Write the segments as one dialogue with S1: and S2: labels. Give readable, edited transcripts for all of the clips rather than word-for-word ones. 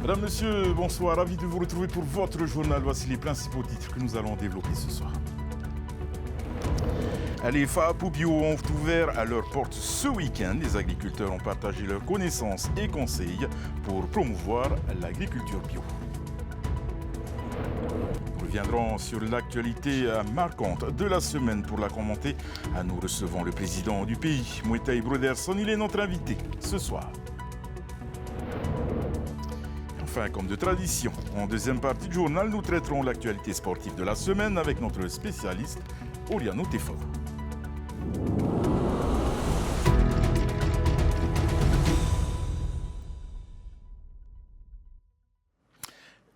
S1: Mesdames, Messieurs, bonsoir. Ravi de vous retrouver pour votre journal. Voici les principaux titres que nous allons développer ce soir. Les FAP Bio ont ouvert à leurs portes ce week-end. Les agriculteurs ont partagé leurs connaissances et conseils pour promouvoir l'agriculture bio. Nous reviendrons sur l'actualité marquante de la semaine. Pour la commenter, nous recevons le président du pays, Moetai Broderson. Il est notre invité ce soir. Enfin, comme de tradition, en deuxième partie du journal, nous traiterons l'actualité sportive de la semaine avec notre spécialiste, Oriano Tefo.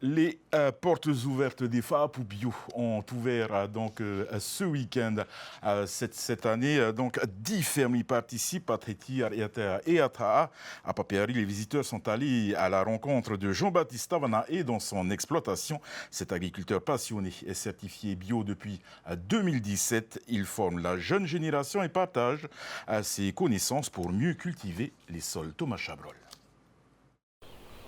S1: Les portes ouvertes des FAP Bio ont ouvert ce week-end cette année. 10 fermes y participent à Trétir et à Taha. À Papeari, les visiteurs sont allés à la rencontre de Jean-Baptiste Tavana et dans son exploitation. Cet agriculteur passionné est certifié bio depuis 2017. Il forme la jeune génération et partage ses connaissances pour mieux cultiver les sols. Thomas Chabrol.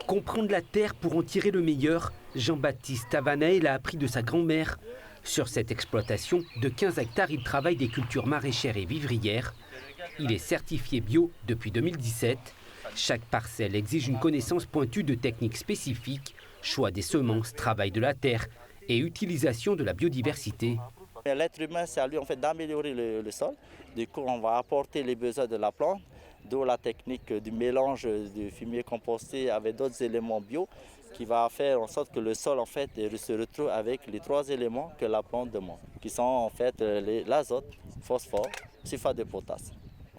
S2: Comprendre la terre pour en tirer le meilleur, Jean-Baptiste Tavanae l'a appris de sa grand-mère. Sur cette exploitation de 15 hectares, il travaille des cultures maraîchères et vivrières. Il est certifié bio depuis 2017. Chaque parcelle exige une connaissance pointue de techniques spécifiques, choix des semences, travail de la terre et utilisation de la biodiversité.
S3: L'être humain, c'est à lui d'améliorer le sol. Du coup, on va apporter les besoins de la plante, d'où la technique du mélange du fumier composté avec d'autres éléments bio qui va faire en sorte que le sol se retrouve avec les 3 éléments que la plante demande, qui sont l'azote, phosphore, sulfate de potasse.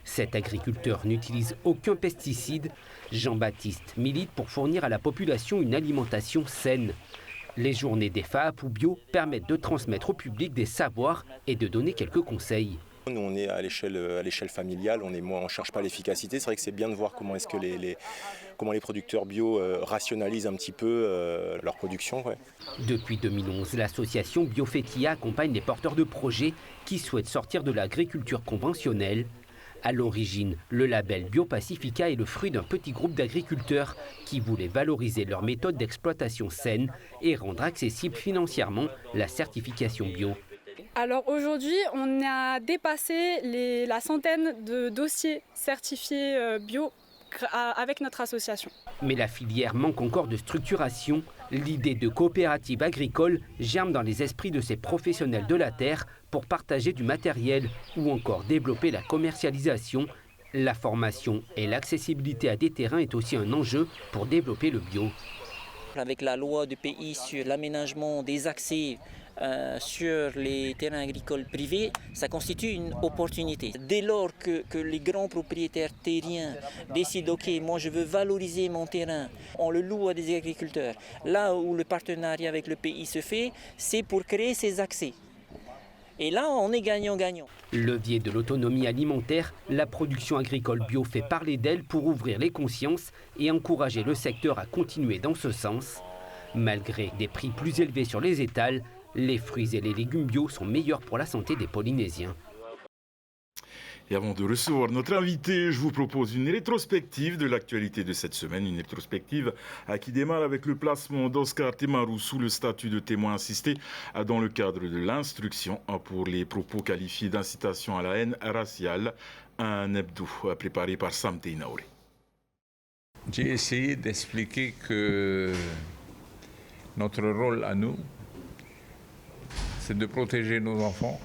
S2: Cet agriculteur n'utilise aucun pesticide. Jean-Baptiste milite pour fournir à la population une alimentation saine. Les journées des FAP ou bio permettent de transmettre au public des savoirs et de donner quelques conseils.
S4: Nous, on est à l'échelle familiale, on ne cherche pas l'efficacité. C'est vrai que c'est bien de voir comment les producteurs bio rationalisent un petit peu leur production. Ouais.
S2: Depuis 2011, l'association Biofetia accompagne les porteurs de projets qui souhaitent sortir de l'agriculture conventionnelle. À l'origine, le label BioPacifica est le fruit d'un petit groupe d'agriculteurs qui voulaient valoriser leurs méthodes d'exploitation saines et rendre accessible financièrement la certification bio.
S5: Alors aujourd'hui, on a dépassé la centaine de dossiers certifiés bio avec notre association.
S2: Mais la filière manque encore de structuration. L'idée de coopérative agricole germe dans les esprits de ces professionnels de la terre pour partager du matériel ou encore développer la commercialisation. La formation et l'accessibilité à des terrains est aussi un enjeu pour développer le bio.
S6: Avec la loi du pays sur l'aménagement des accès sur les terrains agricoles privés, ça constitue une opportunité. Dès lors que les grands propriétaires terriens décident « ok, moi je veux valoriser mon terrain », on le loue à des agriculteurs. Là où le partenariat avec le pays se fait, c'est pour créer ces accès. Et là, on est gagnant-gagnant.
S2: Levier de l'autonomie alimentaire, la production agricole bio fait parler d'elle pour ouvrir les consciences et encourager le secteur à continuer dans ce sens. Malgré des prix plus élevés sur les étals, les fruits et les légumes bio sont meilleurs pour la santé des Polynésiens.
S1: Et avant de recevoir notre invité, je vous propose une rétrospective de l'actualité de cette semaine. Une rétrospective qui démarre avec le placement d'Oscar Temaru sous le statut de témoin assisté dans le cadre de l'instruction pour les propos qualifiés d'incitation à la haine raciale. Un hebdo préparé par Sam Teinaure.
S7: J'ai essayé d'expliquer que notre rôle à nous, c'est de protéger nos enfants,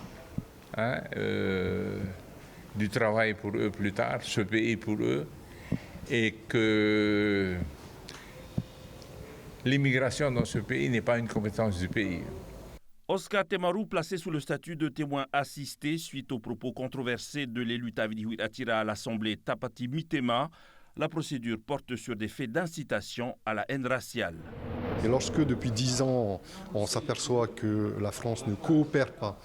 S7: du travail pour eux plus tard, ce pays pour eux, et que l'immigration dans ce pays n'est pas une compétence du pays.
S8: Oscar Temaru placé sous le statut de témoin assisté suite aux propos controversés de l'élu Tavidihuit Atira à l'Assemblée Tapati Mitema. La procédure porte sur des faits d'incitation à la haine raciale.
S9: Et lorsque depuis 10 ans, on s'aperçoit que la France ne coopère pas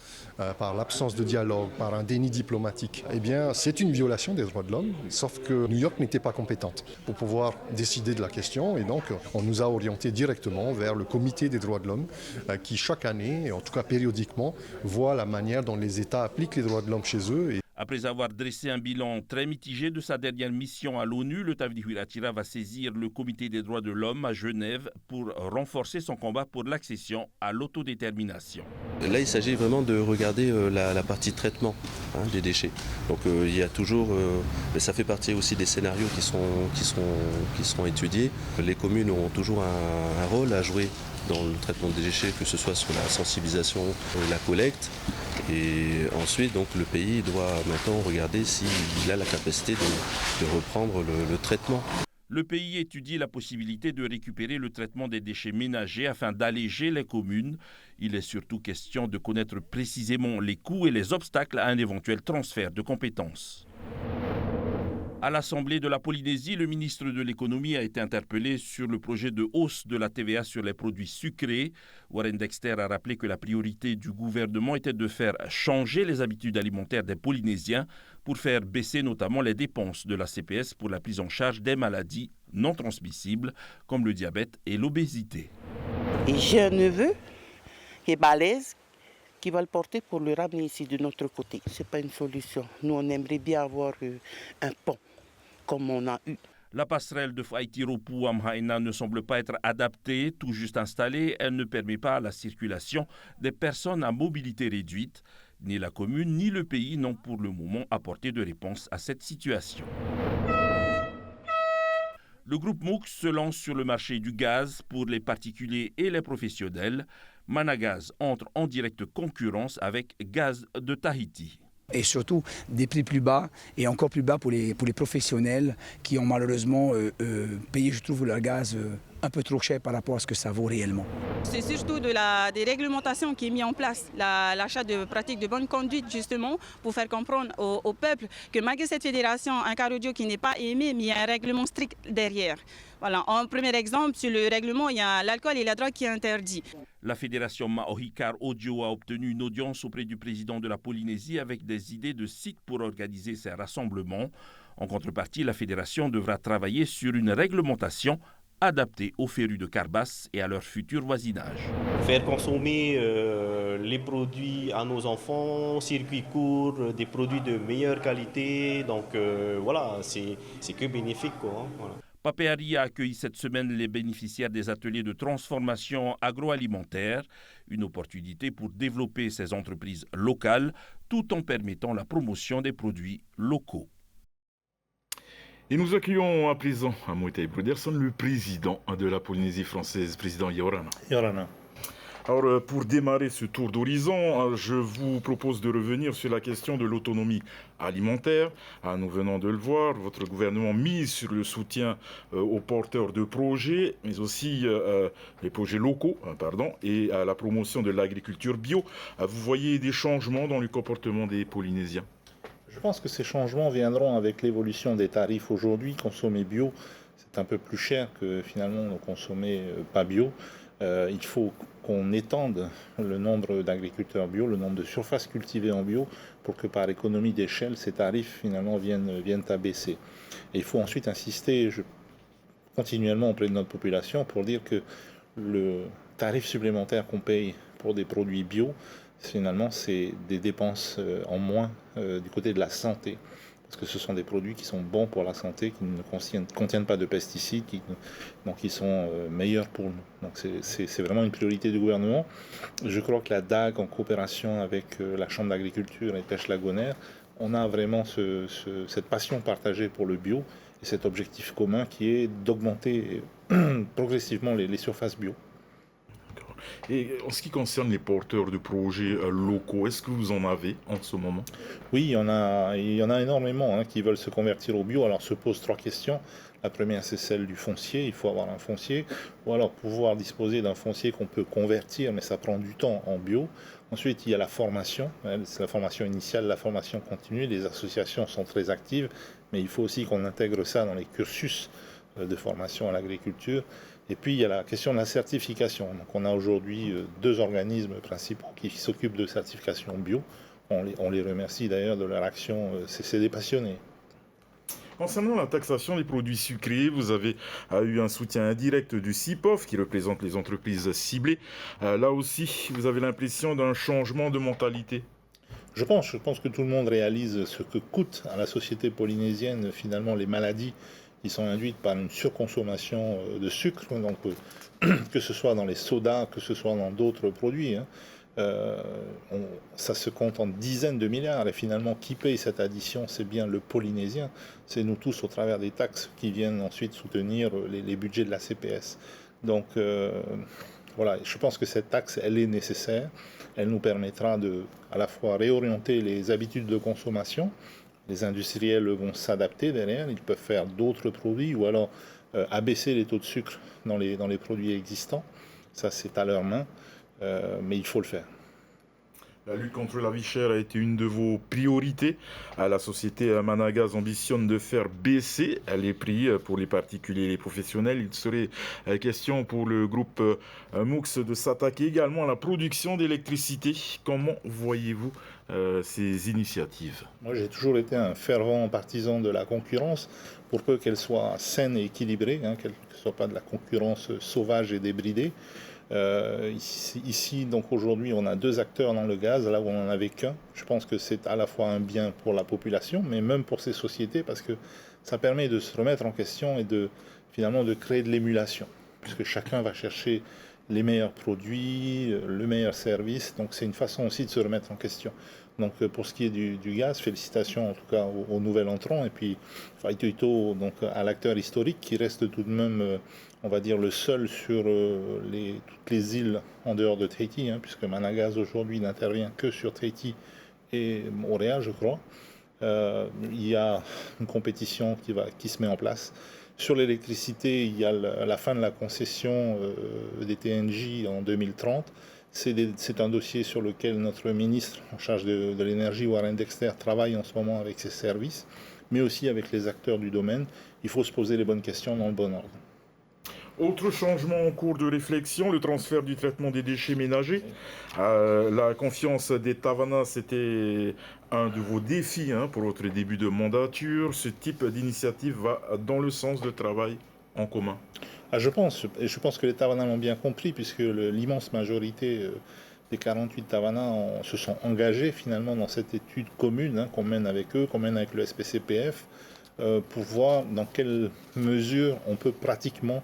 S9: par l'absence de dialogue, par un déni diplomatique, eh bien c'est une violation des droits de l'homme, sauf que New York n'était pas compétente pour pouvoir décider de la question. Et donc on nous a orientés directement vers le comité des droits de l'homme qui chaque année, et en tout cas périodiquement, voit la manière dont les États appliquent les droits de l'homme chez eux.
S8: Après avoir dressé un bilan très mitigé de sa dernière mission à l'ONU, le Tavidi Huirattira va saisir le Comité des droits de l'homme à Genève pour renforcer son combat pour l'accession à l'autodétermination.
S10: Là, il s'agit vraiment de regarder la partie traitement des déchets. Donc il y a toujours, ça fait partie aussi des scénarios qui seront étudiés. Les communes ont toujours un rôle à jouer dans le traitement des déchets, que ce soit sur la sensibilisation et la collecte. Et ensuite, donc, le pays doit maintenant regarder s'il a la capacité de reprendre le traitement.
S8: Le pays étudie la possibilité de récupérer le traitement des déchets ménagers afin d'alléger les communes. Il est surtout question de connaître précisément les coûts et les obstacles à un éventuel transfert de compétences. À l'Assemblée de la Polynésie, le ministre de l'Économie a été interpellé sur le projet de hausse de la TVA sur les produits sucrés. Warren Dexter a rappelé que la priorité du gouvernement était de faire changer les habitudes alimentaires des Polynésiens pour faire baisser notamment les dépenses de la CPS pour la prise en charge des maladies non transmissibles comme le diabète et l'obésité.
S11: Et j'ai un neveu qui est balèze, qui va le porter pour le ramener ici de notre côté. Ce n'est pas une solution. Nous, on aimerait bien avoir un pont comme on a eu.
S8: La passerelle de Faïtiropu Amhaïna ne semble pas être adaptée. Tout juste installée, elle ne permet pas la circulation des personnes à mobilité réduite. Ni la commune ni le pays n'ont pour le moment apporté de réponse à cette situation. Le groupe MOOC se lance sur le marché du gaz pour les particuliers et les professionnels. Managaz entre en directe concurrence avec Gaz de Tahiti.
S12: Et surtout des prix plus bas et encore plus bas pour les professionnels qui ont malheureusement payé, je trouve, leur gaz un peu trop cher par rapport à ce que ça vaut réellement.
S5: C'est surtout des réglementations qui est mis en place, l'achat de pratiques de bonne conduite justement pour faire comprendre au peuple que malgré cette fédération, un car audio qui n'est pas aimé, mais il y a un règlement strict derrière. Voilà, en premier exemple, sur le règlement, il y a l'alcool et la drogue qui est interdit.
S8: La fédération Maohi Car Audio a obtenu une audience auprès du président de la Polynésie avec des idées de sites pour organiser ces rassemblements. En contrepartie, la fédération devra travailler sur une réglementation adaptée aux férus de carbasses et à leur futur voisinage.
S13: Faire consommer les produits à nos enfants, circuit court, des produits de meilleure qualité, donc voilà, c'est que bénéfique, quoi, voilà.
S8: Papeari a accueilli cette semaine les bénéficiaires des ateliers de transformation agroalimentaire, une opportunité pour développer ces entreprises locales tout en permettant la promotion des produits locaux.
S1: Et nous accueillons à présent à Moïtaï Bruderson le président de la Polynésie française, président Yorana.
S14: Yorana.
S1: Alors, pour démarrer ce tour d'horizon, je vous propose de revenir sur la question de l'autonomie alimentaire. Nous venons de le voir, votre gouvernement mise sur le soutien aux porteurs de projets, mais aussi les projets locaux, et à la promotion de l'agriculture bio. Vous voyez des changements dans le comportement des Polynésiens?
S14: Je pense que ces changements viendront avec l'évolution des tarifs. Aujourd'hui, consommer bio, c'est un peu plus cher que finalement consommer pas bio. Il faut qu'on étende le nombre d'agriculteurs bio, le nombre de surfaces cultivées en bio, pour que par économie d'échelle, ces tarifs finalement viennent à baisser. Et il faut ensuite insister continuellement auprès de notre population pour dire que le tarif supplémentaire qu'on paye pour des produits bio, finalement, c'est des dépenses en moins du côté de la santé. Parce que ce sont des produits qui sont bons pour la santé, qui ne contiennent pas de pesticides, donc qui sont meilleurs pour nous. Donc c'est vraiment une priorité du gouvernement. Je crois que la DAG, en coopération avec la Chambre d'agriculture et Pêche Lagonaire, on a vraiment cette passion partagée pour le bio et cet objectif commun qui est d'augmenter progressivement les surfaces bio.
S1: Et en ce qui concerne les porteurs de projets locaux, est-ce que vous en avez en ce moment?
S14: Oui, il y en a énormément qui veulent se convertir au bio. Alors se posent trois questions. La première, c'est celle du foncier. Il faut avoir un foncier ou alors pouvoir disposer d'un foncier qu'on peut convertir, mais ça prend du temps en bio. Ensuite, il y a la formation. C'est la formation initiale, la formation continue. Les associations sont très actives, mais il faut aussi qu'on intègre ça dans les cursus de formation à l'agriculture. Et puis, il y a la question de la certification. Donc, on a aujourd'hui 2 organismes principaux qui s'occupent de certification bio. On les remercie d'ailleurs de leur action. C'est des passionnés.
S1: Concernant la taxation des produits sucrés, vous avez eu un soutien indirect du CIPOF qui représente les entreprises ciblées. Là aussi, vous avez l'impression d'un changement de mentalité?
S14: Je pense que tout le monde réalise ce que coûtent à la société polynésienne finalement les maladies qui sont induites par une surconsommation de sucre, donc que ce soit dans les sodas, que ce soit dans d'autres produits. Ça se compte en dizaines de milliards et finalement qui paye cette addition, c'est bien le Polynésien, c'est nous tous au travers des taxes qui viennent ensuite soutenir les budgets de la CPS. Donc voilà, je pense que cette taxe, elle est nécessaire, elle nous permettra de à la fois réorienter les habitudes de consommation. Les industriels vont s'adapter derrière, ils peuvent faire d'autres produits ou alors abaisser les taux de sucre dans les produits existants. Ça, c'est à leurs mains, mais il faut le faire.
S1: La lutte contre la vie chère a été une de vos priorités. La société Managaz ambitionne de faire baisser les prix pour les particuliers et les professionnels. Il serait question pour le groupe MOUX de s'attaquer également à la production d'électricité. Comment voyez-vous ces initiatives?
S14: Moi, j'ai toujours été un fervent partisan de la concurrence, pour peu qu'elle soit saine et équilibrée, qu'elle ne soit pas de la concurrence sauvage et débridée. Ici, donc aujourd'hui, on a 2 acteurs dans le gaz, là où on n'en avait qu'un. Je pense que c'est à la fois un bien pour la population, mais même pour ces sociétés, parce que ça permet de se remettre en question et finalement de créer de l'émulation, puisque chacun va chercher les meilleurs produits, le meilleur service. Donc c'est une façon aussi de se remettre en question. Donc pour ce qui est du gaz, félicitations en tout cas au nouvel entrant, et puis Faitoito, donc à l'acteur historique qui reste tout de même, on va dire, le seul sur toutes les îles en dehors de Tahiti, puisque Managaz aujourd'hui n'intervient que sur Tahiti et Moorea, je crois. Il y a une compétition qui se met en place. Sur l'électricité, il y a la fin de la concession des TNJ en 2030. C'est un dossier sur lequel notre ministre en charge de l'énergie, Warren Dexter, travaille en ce moment avec ses services, mais aussi avec les acteurs du domaine. Il faut se poser les bonnes questions dans le bon ordre.
S1: Autre changement en cours de réflexion, le transfert du traitement des déchets ménagers. La confiance des Tavana, c'était un de vos défis pour votre début de mandature. Ce type d'initiative va dans le sens de travail en commun.
S14: Je pense que les Tavana l'ont bien compris, puisque l'immense majorité des 48 Tavana se sont engagés finalement dans cette étude commune qu'on mène avec eux, qu'on mène avec le SPCPF, pour voir dans quelle mesure on peut pratiquement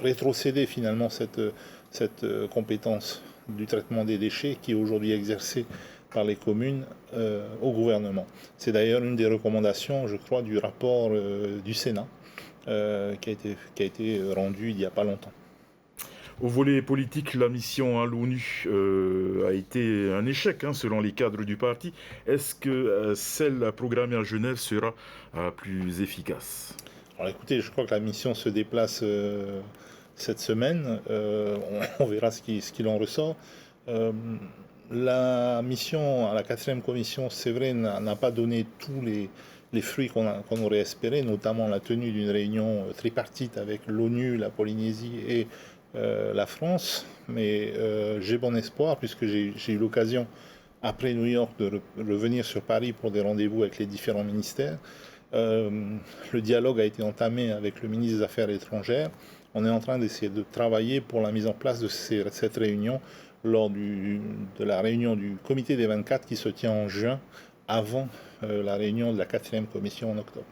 S14: rétrocéder finalement cette compétence du traitement des déchets qui est aujourd'hui exercée par les communes au gouvernement. C'est d'ailleurs une des recommandations, je crois, du rapport du Sénat qui a été rendu il n'y a pas longtemps.
S1: Au volet politique, la mission à l'ONU a été un échec selon les cadres du parti. Est-ce que celle programmée à Genève sera plus efficace?
S14: Alors écoutez, je crois que la mission se déplace cette semaine. On verra ce qu'il en ressort. La mission à la 4e commission, c'est vrai, n'a pas donné tous les fruits qu'on aurait espéré, notamment la tenue d'une réunion tripartite avec l'ONU, la Polynésie et la France. Mais j'ai bon espoir, puisque j'ai eu l'occasion, après New York, de revenir sur Paris pour des rendez-vous avec les différents ministères. Le dialogue a été entamé avec le ministre des Affaires étrangères. On est en train d'essayer de travailler pour la mise en place de cette réunion lors de la réunion du comité des 24 qui se tient en juin, avant la réunion de la 4e commission en octobre.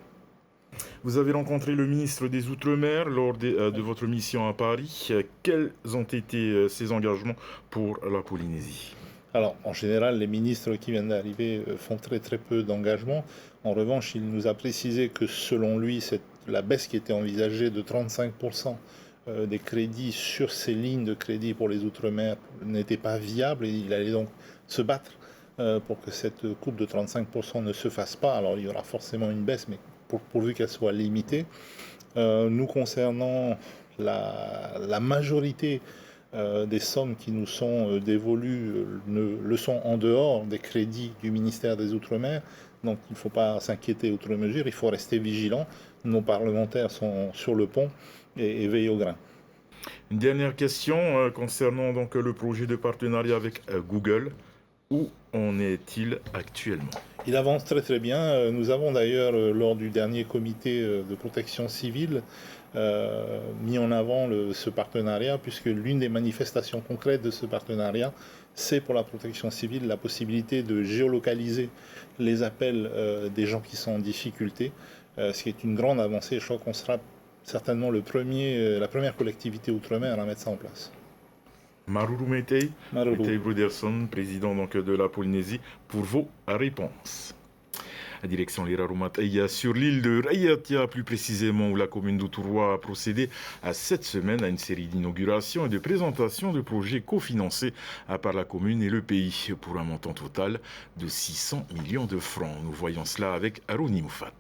S1: Vous avez rencontré le ministre des Outre-mer lors de votre mission à Paris. Quels ont été ses engagements pour la Polynésie?
S14: Alors, en général, les ministres qui viennent d'arriver font très très peu d'engagement. En revanche, il nous a précisé que selon lui, la baisse qui était envisagée de 35% des crédits sur ces lignes de crédit pour les Outre-mer n'était pas viable, et il allait donc se battre pour que cette coupe de 35% ne se fasse pas. Alors, il y aura forcément une baisse, mais pourvu qu'elle soit limitée. Nous concernant la majorité des sommes qui nous sont dévolues le sont en dehors des crédits du ministère des Outre-mer. Donc il ne faut pas s'inquiéter outre mesure, il faut rester vigilant. Nos parlementaires sont sur le pont et veillent au grain.
S1: Une dernière question concernant donc le projet de partenariat avec Google. Où en est-il actuellement?
S14: Il avance très très bien. Nous avons d'ailleurs, lors du dernier comité de protection civile, mis en avant ce partenariat, puisque l'une des manifestations concrètes de ce partenariat, c'est pour la protection civile la possibilité de géolocaliser les appels des gens qui sont en difficulté, ce qui est une grande avancée. Je crois qu'on sera certainement la première collectivité outre-mer à mettre ça en place.
S1: Maruru Meitei Bruderson, président donc de la Polynésie, pour vos réponses. La direction Lirarumataya sur l'île de Raiatea, plus précisément, où la commune d'Outouroi a procédé cette semaine à une série d'inaugurations et de présentations de projets cofinancés par la commune et le pays pour un montant total de 600 millions de francs. Nous voyons cela avec Aroni Moufat.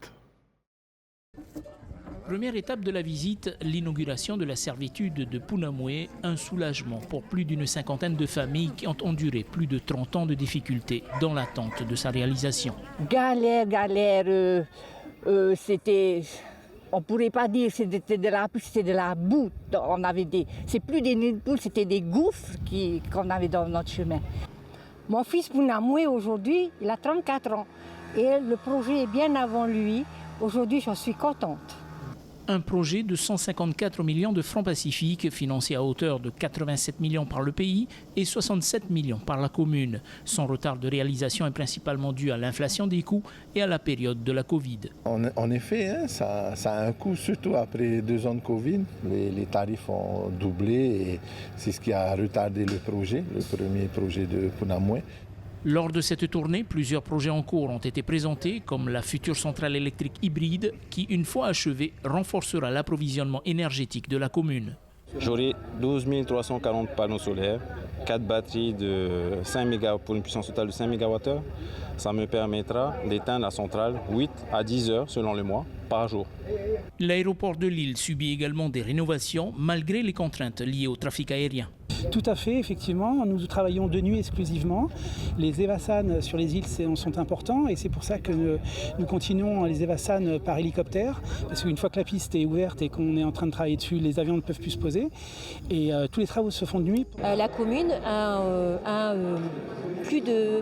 S15: Première étape de la visite, l'inauguration de la servitude de Punamwe, un soulagement pour plus d'une cinquantaine de familles qui ont enduré plus de 30 ans de difficultés dans l'attente de sa réalisation.
S16: Galère, c'était, on ne pourrait pas dire c'était de la boue. C'est plus des nids de poules, c'était des gouffres qu'on avait dans notre chemin. Mon fils Punamwe aujourd'hui, il a 34 ans et le projet est bien avant lui. Aujourd'hui, j'en suis contente.
S15: Un projet de 154 millions de francs pacifiques, financé à hauteur de 87 millions par le pays et 67 millions par la commune. Son retard de réalisation est principalement dû à l'inflation des coûts et à la période de la Covid.
S17: En effet, ça a un coût, surtout après 2 ans de Covid. Les tarifs ont doublé et c'est ce qui a retardé le premier projet de Punamwe.
S15: Lors de cette tournée, plusieurs projets en cours ont été présentés, comme la future centrale électrique hybride qui, une fois achevée, renforcera l'approvisionnement énergétique de la commune.
S18: J'aurai 12 340 panneaux solaires, 4 batteries de 5 MW pour une puissance totale de 5 MWh. Ça me permettra d'éteindre la centrale 8 à 10 heures selon le mois par jour.
S15: L'aéroport de Lille subit également des rénovations malgré les contraintes liées au trafic aérien.
S19: Tout à fait, effectivement. Nous travaillons de nuit exclusivement. Les Evasans sur les îles sont importants et c'est pour ça que nous continuons les Evasans par hélicoptère. Parce qu'une fois que la piste est ouverte et qu'on est en train de travailler dessus, les avions ne peuvent plus se poser. Et tous les travaux se font de nuit.
S20: La commune a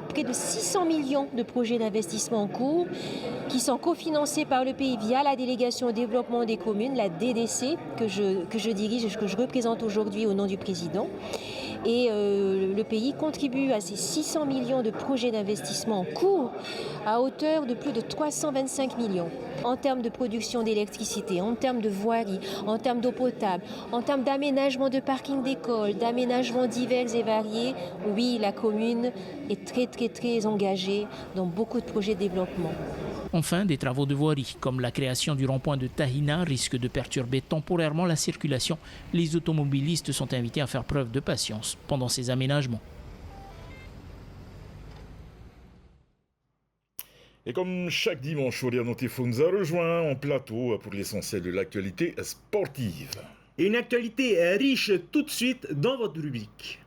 S20: près de 600 millions de projets d'investissement en cours qui sont cofinancés par le pays via la délégation au développement des communes, la DDC, que je dirige, que je représente aujourd'hui au nom du président. Et le pays contribue à ces 600 millions de projets d'investissement en cours à hauteur de plus de 325 millions en termes de production d'électricité, en termes de voirie, en termes d'eau potable, en termes d'aménagement de parking d'école, d'aménagements divers et variés. Oui, la commune est très engagée dans beaucoup de projets de développement.
S15: Enfin, des travaux de voirie, comme la création du rond-point de Tahina, risquent de perturber temporairement la circulation. Les automobilistes sont invités à faire preuve de patience pendant ces aménagements.
S1: Et comme chaque dimanche, Oriano Tefo nous a rejoint en plateau pour l'essentiel de l'actualité sportive.
S21: Et une actualité riche tout de suite dans votre rubrique.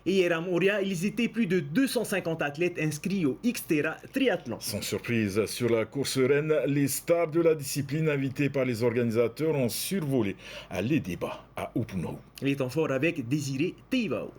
S21: Hier à Moria, ils étaient plus de 250 athlètes inscrits au Xterra Triathlon.
S1: Sans surprise, sur la course reine, les stars de la discipline invitées par les organisateurs ont survolé les débats à Upunau.
S21: Les temps forts avec Désiré Teivao.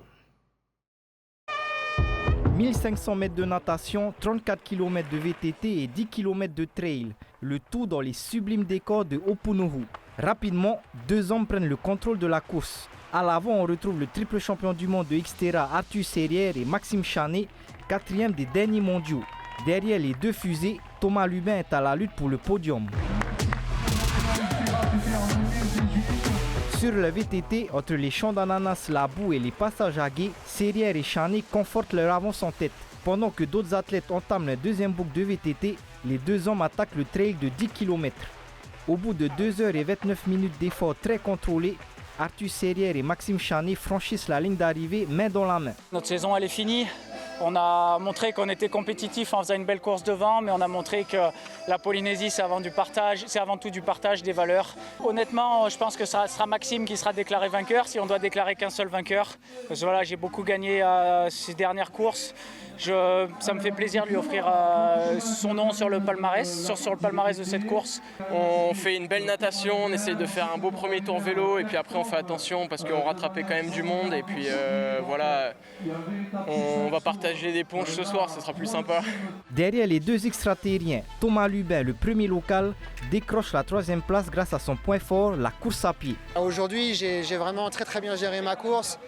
S22: 1500 mètres de natation, 34 km de VTT et 10 km de trail. Le tout dans les sublimes décors de Opunohu. Rapidement, 2 hommes prennent le contrôle de la course. À l'avant, on retrouve le triple champion du monde de Xterra, Arthur Serrière et Maxime Chanet, 4e des derniers mondiaux. Derrière les 2 fusées, Thomas Lubin est à la lutte pour le podium. Sur le VTT, entre les champs d'ananas, la boue et les passages à gué, Serrière et Chanet confortent leur avance en tête. Pendant que d'autres athlètes entament la deuxième boucle de VTT, les 2 hommes attaquent le trail de 10 km. Au bout de 2 heures et 29 minutes d'efforts très contrôlés, Arthur Serrière et Maxime Chanet franchissent la ligne d'arrivée main dans la main.
S23: Notre saison elle est finie. On a montré qu'on était compétitif en faisant une belle course devant, mais on a montré que la Polynésie c'est avant tout du partage des valeurs. Honnêtement, je pense que ce sera Maxime qui sera déclaré vainqueur si on doit déclarer qu'un seul vainqueur. Parce que voilà, j'ai beaucoup gagné ces dernières courses. Ça me fait plaisir de lui offrir son nom sur le palmarès, sur le palmarès de cette course.
S24: On fait une belle natation, on essaie de faire un beau premier tour vélo et puis après on fait attention parce qu'on rattrapait quand même du monde et puis voilà, on va partir partager des ponches ce soir, ce sera plus sympa.
S22: Derrière les deux extraterriens, Thomas Lubin, le premier local, décroche la 3e place grâce à son point fort, la course à pied.
S2: Aujourd'hui, j'ai vraiment très bien géré ma course.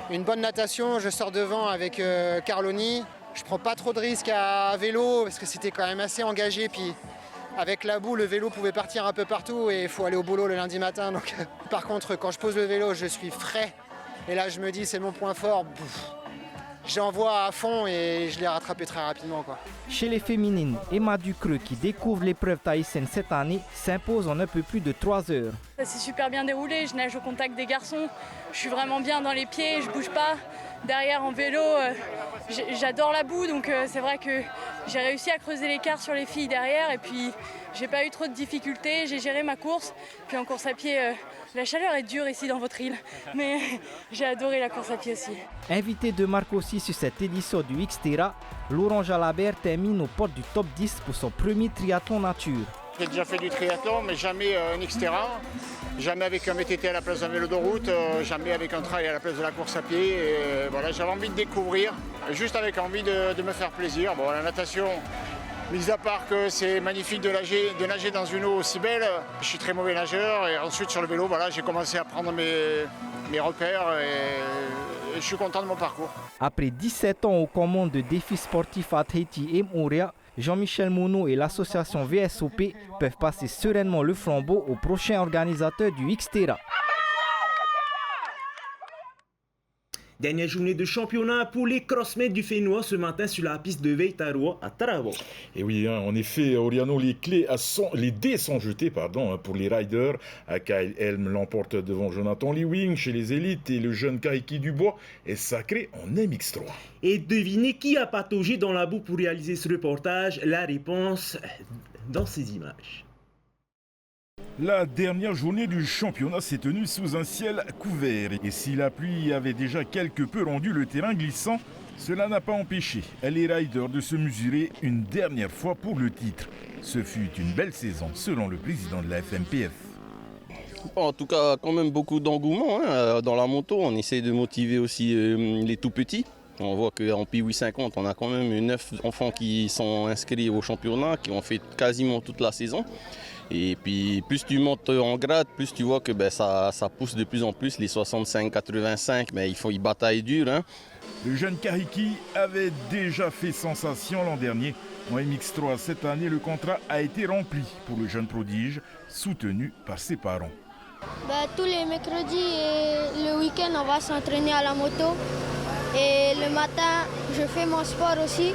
S2: Une bonne natation, je sors devant avec Carloni. Je prends pas trop de risques à vélo parce que c'était quand même assez engagé. Puis avec la boue, le vélo pouvait partir un peu partout et il faut aller au boulot le lundi matin. Donc, par contre, quand je pose le vélo, je suis frais. Et là, je me dis, c'est mon point fort. J'envoie à fond et je l'ai rattrapé très rapidement, quoi.
S22: Chez les féminines, Emma Ducreux, qui découvre l'épreuve thaïsienne cette année, s'impose en un peu plus de 3 heures.
S3: Ça s'est super bien déroulé, je nage au contact des garçons, je suis vraiment bien dans les pieds, je bouge pas. Derrière en vélo, j'adore la boue, donc c'est vrai que j'ai réussi à creuser l'écart sur les filles derrière et puis j'ai pas eu trop de difficultés, j'ai géré ma course. Puis en course à pied, la chaleur est dure ici dans votre île, mais j'ai adoré la course à pied aussi.
S22: Invité de marque aussi sur cette édition du Xterra, Laurent Jalabert termine aux portes du top 10 pour son premier triathlon nature.
S4: J'ai déjà fait du triathlon, mais jamais un Xterra, jamais avec un VTT à la place d'un vélo de route, jamais avec un trail à la place de la course à pied. Et voilà, j'avais envie de découvrir, juste avec envie de me faire plaisir. Bon, la natation, mis à part que c'est magnifique de nager dans une eau aussi belle, je suis très mauvais nageur. Et ensuite sur le vélo, voilà, j'ai commencé à prendre mes repères et je suis content de mon parcours.
S22: Après 17 ans aux commandes de défis sportifs à Tahiti et Moorea, Jean-Michel Monod et l'association VSOP peuvent passer sereinement le flambeau au prochain organisateur du Xterra.
S21: Dernière journée de championnat pour les crossmen du Fénois ce matin sur la piste de Veitaroa à Tarawa.
S1: Et oui, en effet, Oriano, les dés sont jetés pour les riders. Kyle Helm l'emporte devant Jonathan Lewing chez les élites et le jeune Kaiki Dubois est sacré en MX3.
S21: Et devinez qui a pataugé dans la boue pour réaliser ce reportage? La réponse dans ces images.
S1: La dernière journée du championnat s'est tenue sous un ciel couvert. Et si la pluie avait déjà quelque peu rendu le terrain glissant, cela n'a pas empêché les riders de se mesurer une dernière fois pour le titre. Ce fut une belle saison, selon le président de la FMPF.
S6: En tout cas, quand même beaucoup d'engouement dans la moto. On essaie de motiver aussi les tout petits. On voit qu'en P850, on a quand même 9 enfants qui sont inscrits au championnat, qui ont fait quasiment toute la saison. Et puis plus tu montes en grade, plus tu vois que ça pousse de plus en plus. Les 65-85, mais ils bataillent dur.
S1: Le jeune Kahiki avait déjà fait sensation l'an dernier. En MX3 cette année, le contrat a été rempli pour le jeune prodige, soutenu par ses parents.
S25: Tous les mercredis et le week-end, on va s'entraîner à la moto. Et le matin, je fais mon sport aussi.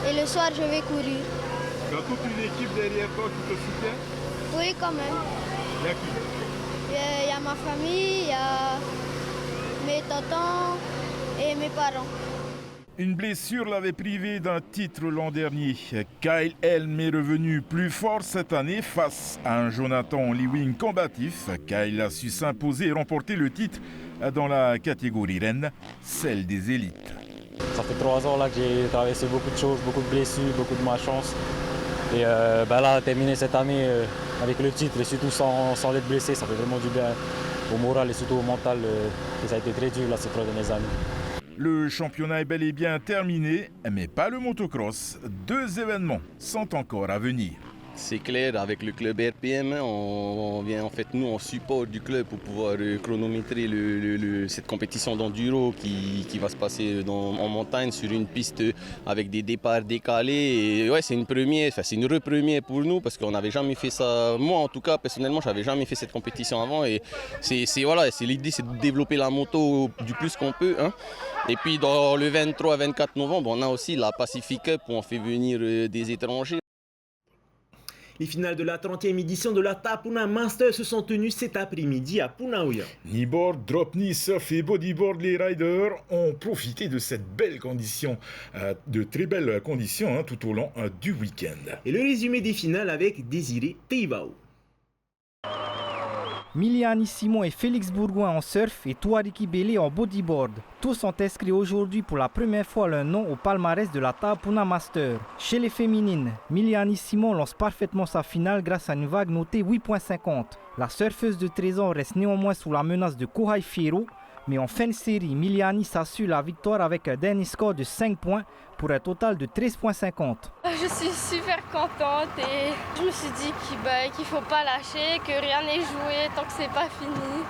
S25: Et le soir, je vais courir.
S1: Tu as toute une équipe derrière toi qui te soutient?
S25: Oui, quand même.
S1: Il y a qui?
S25: Il y a ma famille, il y a mes tontons et mes parents.
S1: Une blessure l'avait privé d'un titre l'an dernier. Kyle Helm est revenu plus fort cette année face à un Jonathan Lewing combatif. Kyle a su s'imposer et remporter le titre dans la catégorie reine, celle des élites.
S18: Ça fait 3 ans là que j'ai traversé beaucoup de choses, beaucoup de blessures, beaucoup de malchance. Et là, terminer cette année avec le titre et surtout sans être blessé, ça fait vraiment du bien au moral et surtout au mental. Et ça a été très dur là, ces 3 dernières années.
S1: Le championnat est bel et bien terminé, mais pas le motocross. 2 événements sont encore à venir.
S6: C'est clair, avec le club RPM, on vient en fait nous en support du club pour pouvoir chronométrer cette compétition d'enduro qui va se passer en montagne sur une piste avec des départs décalés. Et ouais, c'est une première, c'est une repremière pour nous parce qu'on n'avait jamais fait ça. Moi en tout cas personnellement, j'avais jamais fait cette compétition avant et c'est l'idée, c'est de développer la moto du plus qu'on peut. Et puis dans le 23-24 novembre, on a aussi la Pacific Cup où on fait venir des étrangers.
S21: Les finales de la 30e édition de la Tapuna Master se sont tenues cet après-midi à Punauia.
S1: Kneeboard, drop knee, surf et bodyboard, les riders ont profité de cette belle condition, de très belles conditions tout au long du week-end.
S21: Et le résumé des finales avec Désiré Teivao.
S22: Miliani Simon et Félix Bourgoin en surf et Touariki Bélé en bodyboard. Tous sont inscrits aujourd'hui pour la première fois leur nom au palmarès de la Tapuna Master. Chez les féminines, Miliani Simon lance parfaitement sa finale grâce à une vague notée 8.50. La surfeuse de 13 ans reste néanmoins sous la menace de Kohai Fierro, Mais en fin de série, Miliani s'assure la victoire avec un dernier score de 5 points pour un total de 13,50.
S7: Je suis super contente et je me suis dit qu'il ne faut pas lâcher, que rien n'est joué tant que c'est pas fini.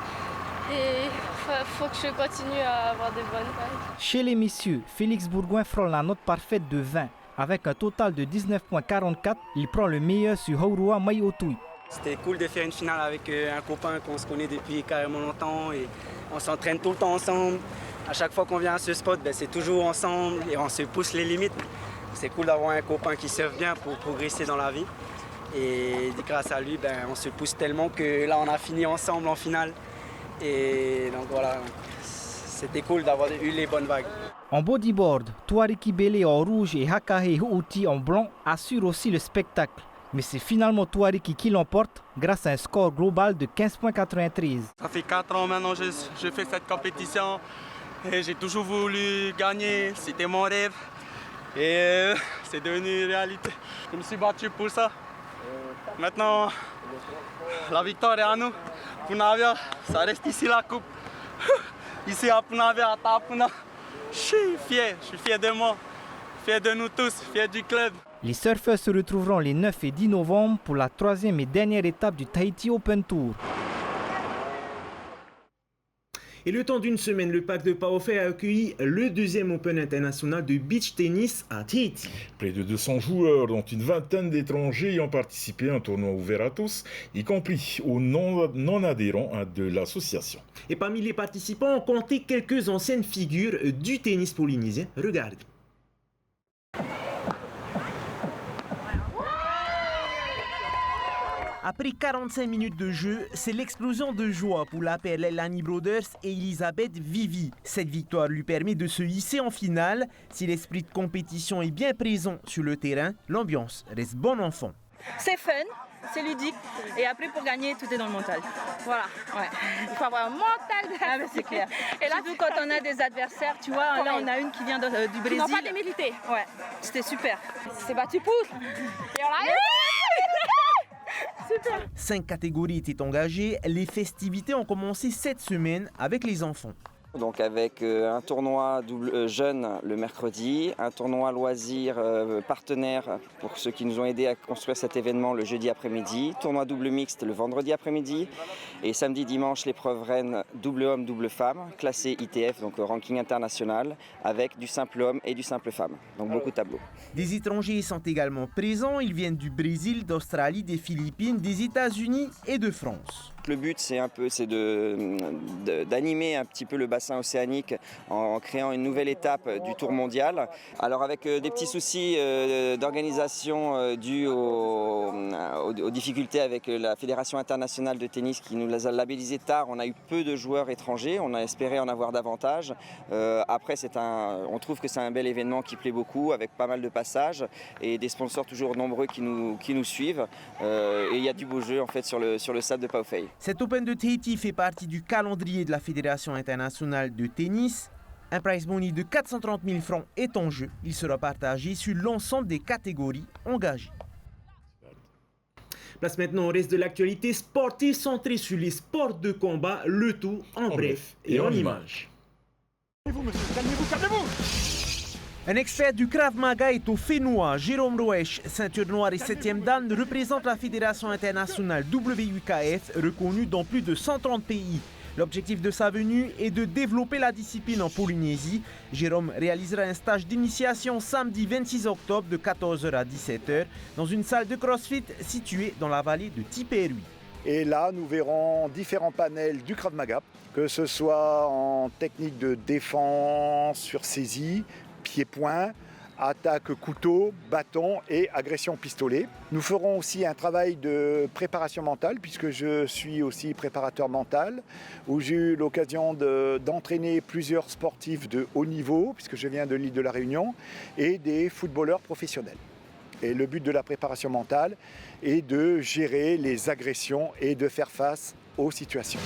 S7: Et il faut que je continue à avoir des bonnes vagues.
S22: Chez les messieurs, Félix Bourgoin frôle la note parfaite de 20. Avec un total de 19,44, il prend le meilleur sur Haurua Maïotui.
S9: C'était cool de faire une finale avec un copain qu'on se connaît depuis carrément longtemps et on s'entraîne tout le temps ensemble. À chaque fois qu'on vient à ce spot, c'est toujours ensemble et on se pousse les limites. C'est cool d'avoir un copain qui surfe bien pour progresser dans la vie. Et grâce à lui, on se pousse tellement que là on a fini ensemble en finale. Et donc voilà, c'était cool d'avoir eu les bonnes vagues.
S22: En bodyboard, Tuariki Bele en rouge et Hakahe Huuti en blanc assurent aussi le spectacle. Mais c'est finalement Tuariki qui l'emporte grâce à un score global de 15,93.
S9: Ça fait 4 ans maintenant que je fais cette compétition et j'ai toujours voulu gagner, c'était mon rêve et c'est devenu réalité. Je me suis battu pour ça. Maintenant, la victoire est à nous. Punavia, ça reste ici la coupe. Ici à Punavia, à Tapuna. Je suis fier de moi, fier de nous tous, fier du club.
S22: Les surfeurs se retrouveront les 9 et 10 novembre pour la 3e et dernière étape du Tahiti Open Tour.
S21: Et le temps d'une semaine, le parc de Paofe a accueilli le 2e Open international de beach tennis à Tahiti.
S1: Près de 200 joueurs, dont une vingtaine d'étrangers, y ont participé à un tournoi ouvert à tous, y compris aux non-adhérents de l'association.
S21: Et parmi les participants, on comptait quelques anciennes figures du tennis polynésien. Regardez.
S10: Après 45 minutes de jeu, c'est l'explosion de joie pour la paire Leilani Brothers et Elisabeth Vivi. Cette victoire lui permet de se hisser en finale. Si l'esprit de compétition est bien présent sur le terrain, l'ambiance reste bon enfant.
S5: C'est fun, c'est ludique. Et après, pour gagner, tout est dans le mental. Voilà, ouais. Il faut avoir un mental. Ah, c'est clair. Et là, surtout quand on a des adversaires, tu vois, là, on a une qui vient du Brésil.
S3: Ils n'ont pas démérité.
S5: Ouais, c'était super.
S3: C'est battu pour. Et on l'a eu.
S10: Super. 5 catégories étaient engagées. Les festivités ont commencé cette semaine avec les enfants.
S11: Donc avec un tournoi jeune le mercredi, un tournoi loisir partenaire pour ceux qui nous ont aidés à construire cet événement le jeudi après-midi, tournoi double mixte le vendredi après-midi et samedi dimanche l'épreuve reine double homme double femme classée ITF donc ranking international avec du simple homme et du simple femme. Donc beaucoup de tableaux.
S10: Des étrangers sont également présents, ils viennent du Brésil, d'Australie, des Philippines, des États-Unis et de France.
S11: Le but, c'est d'animer un petit peu le bassin océanique en créant une nouvelle étape du Tour mondial. Alors avec des petits soucis d'organisation dus aux difficultés avec la Fédération internationale de tennis qui nous les a labellisés tard, on a eu peu de joueurs étrangers, on a espéré en avoir davantage. Après, on trouve que c'est un bel événement qui plaît beaucoup avec pas mal de passages et des sponsors toujours nombreux qui nous suivent. Et il y a du beau jeu en fait sur le sable de Paofe.
S10: Cet Open de Tahiti fait partie du calendrier de la Fédération internationale de tennis. Un prize money de 430 000 francs est en jeu. Il sera partagé sur l'ensemble des catégories engagées.
S21: Place maintenant au reste de l'actualité sportive centrée sur les sports de combat, le tout en bref et en images.
S10: Calmez-vous, monsieur, calmez-vous. Un expert du Krav Maga est au Fénois. Jérôme Roesch, ceinture noire et 7e dan, représente la Fédération internationale WUKF, reconnue dans plus de 130 pays. L'objectif de sa venue est de développer la discipline en Polynésie. Jérôme réalisera un stage d'initiation samedi 26 octobre de 14h à 17h dans une salle de CrossFit située dans la vallée de Tiperui.
S12: Et là, nous verrons différents panels du Krav Maga, que ce soit en technique de défense sur saisie, pied-point, attaque couteau, bâton et agression pistolet. Nous ferons aussi un travail de préparation mentale puisque je suis aussi préparateur mental où j'ai eu l'occasion d'entraîner plusieurs sportifs de haut niveau puisque je viens de l'île de la Réunion et des footballeurs professionnels. Et le but de la préparation mentale est de gérer les agressions et de faire face aux situations.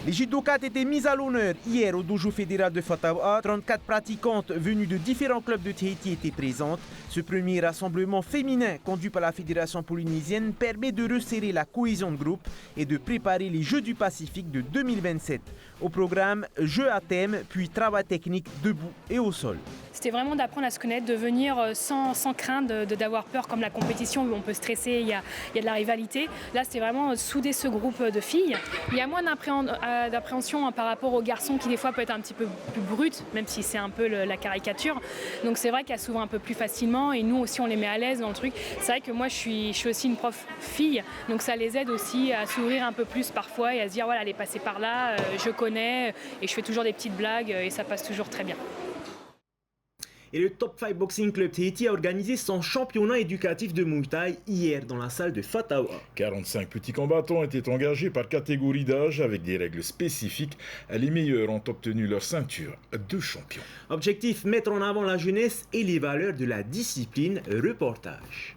S10: Les judokas étaient mis à l'honneur hier au dojo fédéral de Fatawa. 34 pratiquantes venues de différents clubs de Tahiti étaient présentes. Ce premier rassemblement féminin conduit par la Fédération polynésienne permet de resserrer la cohésion de groupe et de préparer les Jeux du Pacifique de 2027. Au programme, jeux à thème, puis travail technique debout et au sol.
S8: C'était vraiment d'apprendre à se connaître, de venir sans crainte d'avoir peur comme la compétition où on peut stresser, il y a de la rivalité. Là, c'était vraiment souder ce groupe de filles. Il y a moins d'appréhension par rapport aux garçons qui des fois peut être un petit peu plus brut, même si c'est un peu la caricature. Donc c'est vrai qu'elles s'ouvrent un peu plus facilement et nous aussi on les met à l'aise dans le truc. C'est vrai que moi je suis aussi une prof fille, donc ça les aide aussi à s'ouvrir un peu plus parfois et à se dire voilà, elle est passée par là, je connais et je fais toujours des petites blagues et ça passe toujours très bien.
S21: Et le Top 5 Boxing Club Tahiti a organisé son championnat éducatif de Muay Thai hier dans la salle de Fatawa.
S1: 45 petits combattants étaient engagés par catégorie d'âge avec des règles spécifiques. Les meilleurs ont obtenu leur ceinture de champion.
S21: Objectif, mettre en avant la jeunesse et les valeurs de la discipline. Reportage.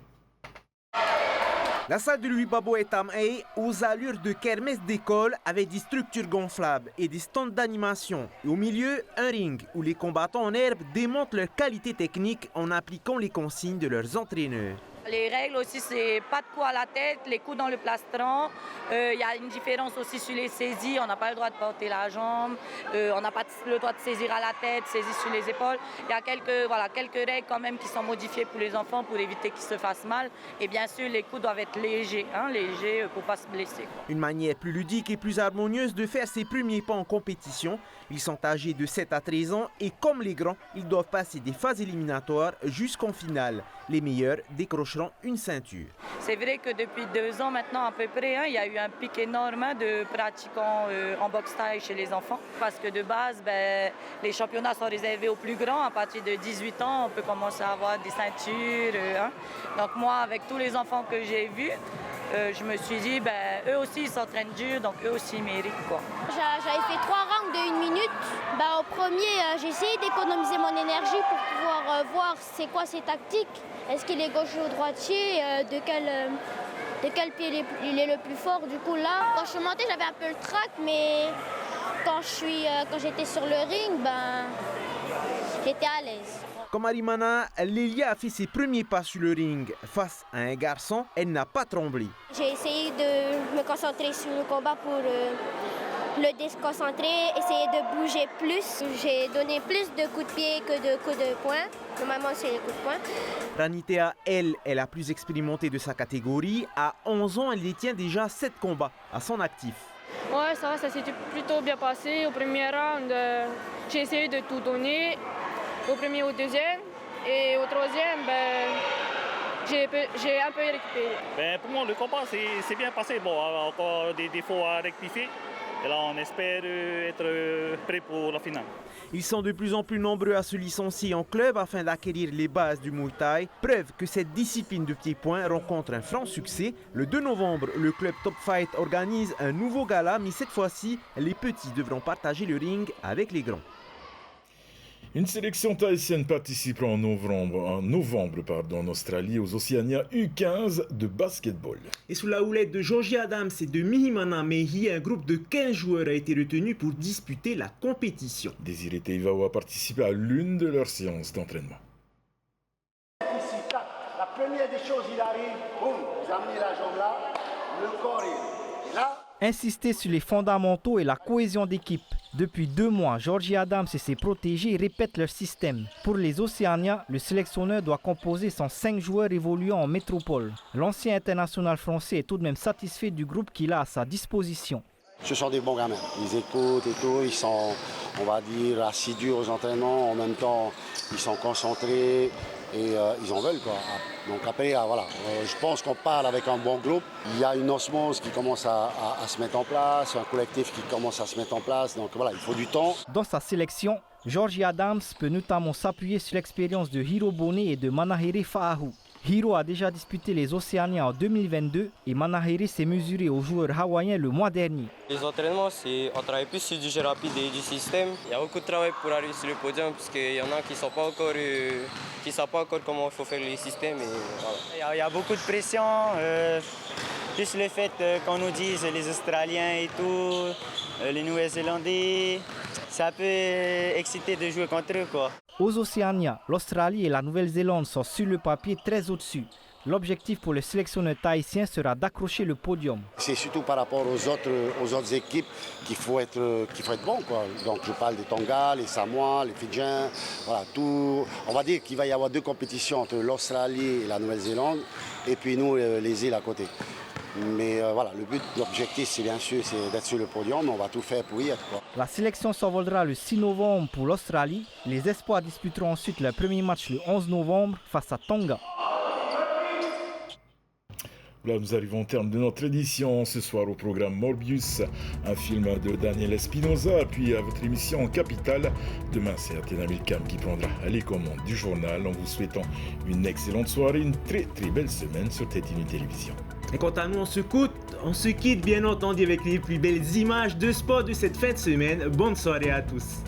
S10: La salle de Louis Babo est Tamay, aux allures de kermesse d'école avec des structures gonflables et des stands d'animation. Et au milieu, un ring où les combattants en herbe démontrent leur qualité technique en appliquant les consignes de leurs entraîneurs.
S13: Les règles aussi, c'est pas de coups à la tête, les coups dans le plastron. Il y a une différence aussi sur les saisies. On n'a pas le droit de porter la jambe. On n'a pas le droit de saisir à la tête, saisir sur les épaules. Il y a quelques règles quand même qui sont modifiées pour les enfants pour éviter qu'ils se fassent mal. Et bien sûr, les coups doivent être légers, légers pour ne pas se blesser.
S10: Une manière plus ludique et plus harmonieuse de faire ses premiers pas en compétition. Ils sont âgés de 7 à 13 ans et comme les grands, ils doivent passer des phases éliminatoires jusqu'en finale. Les meilleurs décrocheront une ceinture.
S13: C'est vrai que depuis 2 ans maintenant à peu près, il y a eu un pic énorme de pratiquants en boxe thaï chez les enfants. Parce que de base, les championnats sont réservés aux plus grands. À partir de 18 ans, on peut commencer à avoir des ceintures. Donc moi, avec tous les enfants que j'ai vus, je me suis dit, eux aussi ils s'entraînent dur, donc eux aussi ils méritent.
S25: J'avais fait 3 rounds de 1 minute. Au premier, j'ai essayé d'économiser mon énergie pour pouvoir voir c'est quoi ces tactiques. Est-ce qu'il est gaucher ou droitier, de quel pied il est le plus fort. Du coup là, quand je suis montée, j'avais un peu le trac, mais quand j'étais sur le ring, j'étais à l'aise.
S10: Comme Arimana, Lélia a fait ses premiers pas sur le ring. Face à un garçon, elle n'a pas tremblé.
S25: J'ai essayé de me concentrer sur le combat pour le déconcentrer, essayer de bouger plus. J'ai donné plus de coups de pied que de coups de poing. Normalement, c'est les coups de poing.
S10: Ranitea, elle, est la plus expérimentée de sa catégorie. À 11 ans, elle détient déjà 7 combats à son actif.
S14: Ouais, ça s'est plutôt bien passé. Au premier round, j'ai essayé de tout donner. Au premier, au deuxième. Et au troisième, j'ai un peu récupéré.
S16: Pour moi, le combat c'est bien passé. Bon, encore des défauts à rectifier. Et là, on espère être prêt pour la finale.
S10: Ils sont de plus en plus nombreux à se licencier en club afin d'acquérir les bases du Muay Thai. Preuve que cette discipline de pieds-points rencontre un franc succès. Le 2 novembre, le club Top Fight organise un nouveau gala, mais cette fois-ci, les petits devront partager le ring avec les grands.
S1: Une sélection tahitienne participera en novembre en Australie aux Océania U15 de basketball.
S21: Et sous la houlette de Georgie Adams et de Mihimana Mehi, un groupe de 15 joueurs a été retenu pour disputer la compétition.
S1: Désiré Teivao a participé à l'une de leurs séances d'entraînement.
S17: Ici, la première des choses, il arrive, boum, vous amenez la jambe là, le corps est là.
S22: Insister sur les fondamentaux et la cohésion d'équipe. Depuis 2 mois, Georgie Adams et ses protégés répètent leur système. Pour les Océaniens, le sélectionneur doit composer son 5 joueurs évoluant en métropole. L'ancien international français est tout de même satisfait du groupe qu'il a à sa disposition.
S17: Ce sont des bons gamins, ils écoutent et tout, ils sont, on va dire, assidus aux entraînements, en même temps ils sont concentrés et ils en veulent quoi. Donc après, voilà, je pense qu'on parle avec un bon groupe, il y a une osmose qui commence à se mettre en place, un collectif qui commence à se mettre en place, donc voilà, il faut du temps.
S22: Dans sa sélection, Georgie Adams peut notamment s'appuyer sur l'expérience de Hiro Bonet et de Manahere Fa'ahu. Hiro a déjà disputé les Océaniens en 2022 et Manahere s'est mesuré aux joueurs hawaïens le mois dernier.
S24: Les entraînements, on travaille plus sur du jeu rapide et du système. Il y a beaucoup de travail pour arriver sur le podium parce qu'il y en a qui ne savent pas encore comment il faut faire les systèmes. Et voilà.
S23: Il y a beaucoup de pression.
S2: Plus le fait qu'on nous dise les Australiens et tout, les Néo-Zélandais, ça peut exciter de jouer contre eux, quoi.
S22: Aux Océanias, l'Australie et la Nouvelle-Zélande sont sur le papier très au-dessus. L'objectif pour le sélectionneur tahitien sera d'accrocher le podium.
S17: C'est surtout par rapport aux autres équipes qu'il faut être bon, quoi. Donc je parle des Tonga, les Samoa, les Fidjiens, voilà, tout. On va dire qu'il va y avoir 2 compétitions entre l'Australie et la Nouvelle-Zélande, et puis nous les îles à côté. Mais voilà, l'objectif c'est bien sûr d'être sur le podium, on va tout faire pour y être, quoi.
S22: La sélection s'envolera le 6 novembre pour l'Australie. Les Espoirs disputeront ensuite leur premier match le 11 novembre face à Tonga.
S1: Là, nous arrivons au terme de notre édition. Ce soir au programme Morbius, un film de Daniel Espinosa, puis à votre émission Capitale. Demain, c'est Athéna Milcam qui prendra les commandes du journal en vous souhaitant une excellente soirée, une très très belle semaine sur TT1 Télévision.
S21: Et quant à nous, on se quitte bien entendu avec les plus belles images de sport de cette fin de semaine. Bonne soirée à tous.